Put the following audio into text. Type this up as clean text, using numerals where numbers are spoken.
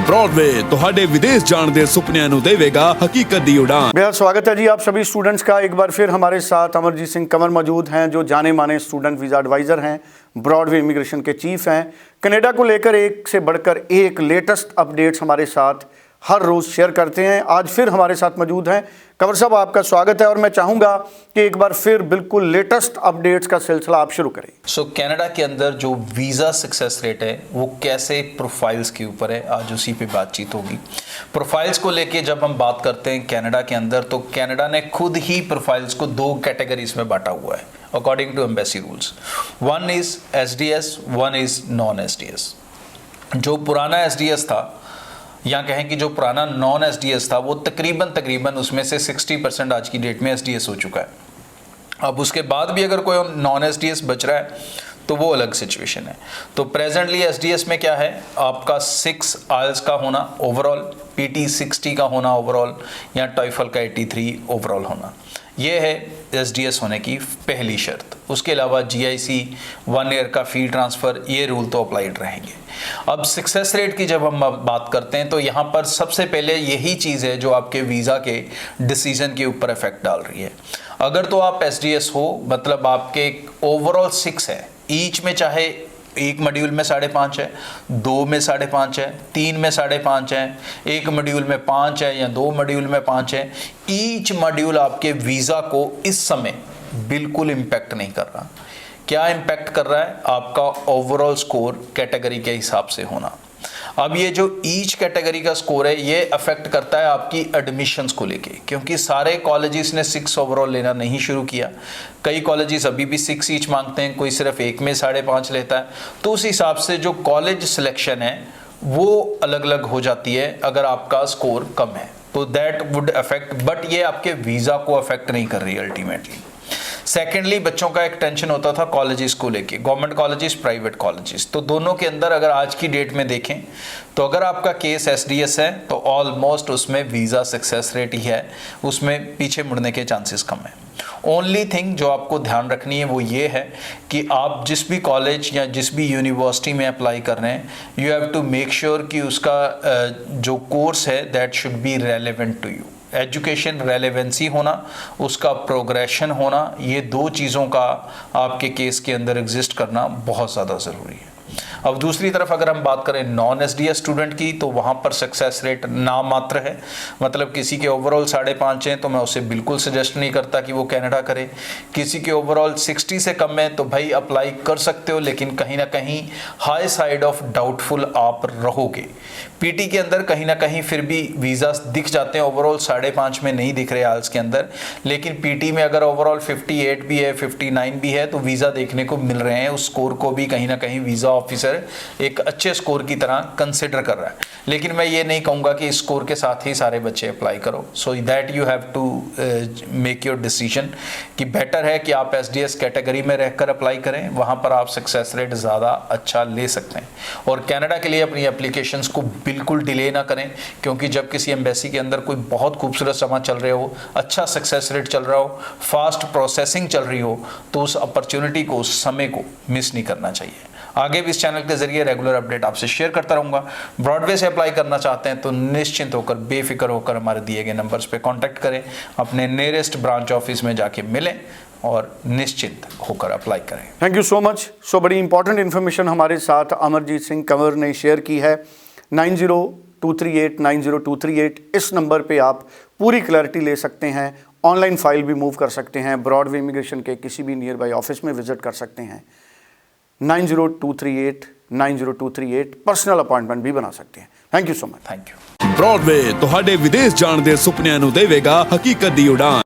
Broadway ਤੁਹਾਡੇ विदेश जाण दे सुपनिਆਂ ਨੂੰ देवेगा हकीकत दी उड़ान। बेहद स्वागत है जी आप सभी स्टूडेंट्स का। एक बार फिर हमारे साथ अमरजीत सिंह कंवर मौजूद हैं, जो जाने माने स्टूडेंट वीज़ा एडवाइज़र हैं, ब्रॉडवे इमिग्रेशन के चीफ हैं। कनाडा को लेकर एक से बढ़कर एक लेटेस्ट अपडेट्स हमारे साथ हर रोज़ शेयर करते हैं। आज फिर हमारे साथ मौजूद हैं। कंवर साहब, आपका स्वागत है और मैं चाहूँगा कि एक बार फिर बिल्कुल लेटेस्ट अपडेट्स का सिलसिला आप शुरू करें। कनाडा के अंदर जो वीज़ा सक्सेस रेट है वो कैसे प्रोफाइल्स के ऊपर है, आज उसी पे बातचीत होगी। प्रोफाइल्स को लेके जब हम बात करते हैं कनाडा के अंदर, तो कनाडा ने खुद ही प्रोफाइल्स को दो कैटेगरीज में बांटा हुआ है according to embassy rules. One is SDS, one is non SDS. जो पुराना एसडीएस था या कहें कि जो पुराना नॉन एसडीएस था वो तकरीबन उसमें से 60% आज की डेट में एसडीएस हो चुका है। अब उसके बाद भी अगर कोई नॉन एसडीएस बच रहा है तो वो अलग सिचुएशन है। तो प्रेजेंटली एसडीएस में क्या है, आपका 6 आइल्स का होना ओवरऑल, पीटी 60 का होना ओवरऑल, या टॉइफल का 83 ओवरऑल होना, ये है एसडीएस होने की पहली शर्त। उसके अलावा जीआईसी, 1 ईयर का फी ट्रांसफ़र, ये रूल तो अप्लाइड रहेंगे। अब सक्सेस रेट की जब हम बात करते हैं तो यहाँ पर सबसे पहले यही चीज़ है जो आपके वीज़ा के डिसीजन के ऊपर इफेक्ट डाल रही है। अगर तो आप एसडीएस हो, मतलब आपके ओवरऑल 6 है, ईच में चाहे एक मॉड्यूल में 5.5 है, 2 में 5.5 है, 3 में 5.5 है, एक मॉड्यूल में 5 है या 2 मॉड्यूल में 5 है, ईच मॉड्यूल आपके वीज़ा को इस समय बिल्कुल इम्पैक्ट नहीं कर रहा। क्या इम्पैक्ट कर रहा है? आपका ओवरऑल स्कोर कैटेगरी के हिसाब से होना। अब ये जो ईच कैटेगरी का स्कोर है ये अफेक्ट करता है आपकी एडमिशन्स को लेके, क्योंकि सारे कॉलेजेस ने 6 ओवरऑल लेना नहीं शुरू किया। कई कॉलेजेस अभी भी 6 ईच मांगते हैं, कोई सिर्फ एक में 5.5 लेता है। तो उस हिसाब से जो कॉलेज सिलेक्शन है वो अलग अलग हो जाती है अगर आपका स्कोर कम है, तो दैट वुड अफेक्ट, बट ये आपके वीज़ा को अफेक्ट नहीं कर रही अल्टीमेटली। सेकेंडली, बच्चों का एक टेंशन होता था कॉलेजेस को लेके, गवर्नमेंट कॉलेजेस, प्राइवेट कॉलेजेस, तो दोनों के अंदर अगर आज की डेट में देखें तो अगर आपका केस एसडीएस है तो ऑलमोस्ट उसमें वीज़ा सक्सेस रेट ही है, उसमें पीछे मुड़ने के चांसेस कम है। ओनली थिंग जो आपको ध्यान रखनी है वो ये है कि आप जिस भी कॉलेज या जिस भी यूनिवर्सिटी में अप्लाई कर रहे हैं, you have to make sure कि उसका जो कोर्स है that should be relevant to you. Education relevancy होना, उसका प्रोग्रेशन होना, ये 2 चीज़ों का आपके केस के अंदर एग्जिस्ट करना बहुत ज़्यादा ज़रूरी है। अब दूसरी तरफ अगर हम बात करें नॉन एसडीएस स्टूडेंट की, तो वहाँ पर सक्सेस रेट नामात्र है। मतलब किसी के ओवरऑल 5.5 हैं तो मैं उसे बिल्कुल सजेस्ट नहीं करता कि वो कनाडा करे। किसी के ओवरऑल 60 से कम है तो भाई अप्लाई कर सकते हो, लेकिन कहीं ना कहीं हाई साइड ऑफ डाउटफुल आप रहोगे। पीटी के अंदर कहीं ना कहीं फिर भी वीज़ा दिख जाते हैं, ओवरऑल 5.5 में नहीं दिख रहे आइल्स के अंदर, लेकिन पीटी में अगर ओवरऑल 58 भी है, 59 भी है तो वीज़ा देखने को मिल रहे हैं। उस स्कोर को भी कहीं ना कहीं वीज़ा ऑफिसर एक अच्छे स्कोर की तरह कंसिडर कर रहा है। लेकिन मैं ये नहीं कहूँगा कि इस स्कोर के साथ ही सारे बच्चे अप्लाई करो। So that you have to make your decision कि बेटर है कि आप एसडीएस कैटेगरी में रहकर अप्लाई करें, वहाँ पर आप सक्सेस रेट ज़्यादा अच्छा ले सकते हैं। और कनाडा के लिए अपनी एप्लीकेशंस को बिल्कुल डिले ना करें, क्योंकि जब किसी एम्बेसी के अंदर कोई बहुत खूबसूरत समा चल रहे हो, अच्छा सक्सेस रेट चल रहा हो, फास्ट प्रोसेसिंग चल रही हो, तो उस अपॉर्चुनिटी को, उस समय को मिस नहीं करना चाहिए। आगे भी इस चैनल के जरिए रेगुलर अपडेट आपसे शेयर करता रहूँगा। ब्रॉडवे से अप्लाई करना चाहते हैं तो निश्चिंत होकर, बेफिक्र होकर हमारे दिए गए नंबर्स पे कांटेक्ट करें, अपने नियरेस्ट ब्रांच ऑफिस में जाके मिलें और निश्चिंत होकर अप्लाई करें। Thank you so much. So बड़ी इंपॉर्टेंट इन्फॉर्मेशन हमारे साथ अमरजीत सिंह कंवर ने शेयर की है। 9023890238 इस नंबर पे आप पूरी क्लैरिटी ले सकते हैं। ऑनलाइन फाइल भी मूव कर सकते हैं, ब्रॉडवे इमिग्रेशन के किसी भी नियर बाई ऑफिस में विजिट कर सकते हैं। 9023890238 पर्सनल अपॉइंटमेंट भी बना सकते हैं। Thank you so much. Thank you. Broadway ਤੁਹਾਡੇ विदेश जाण दे सुपनिਆਂ ਨੂੰ देवेगा हकीकत दी उड़ान।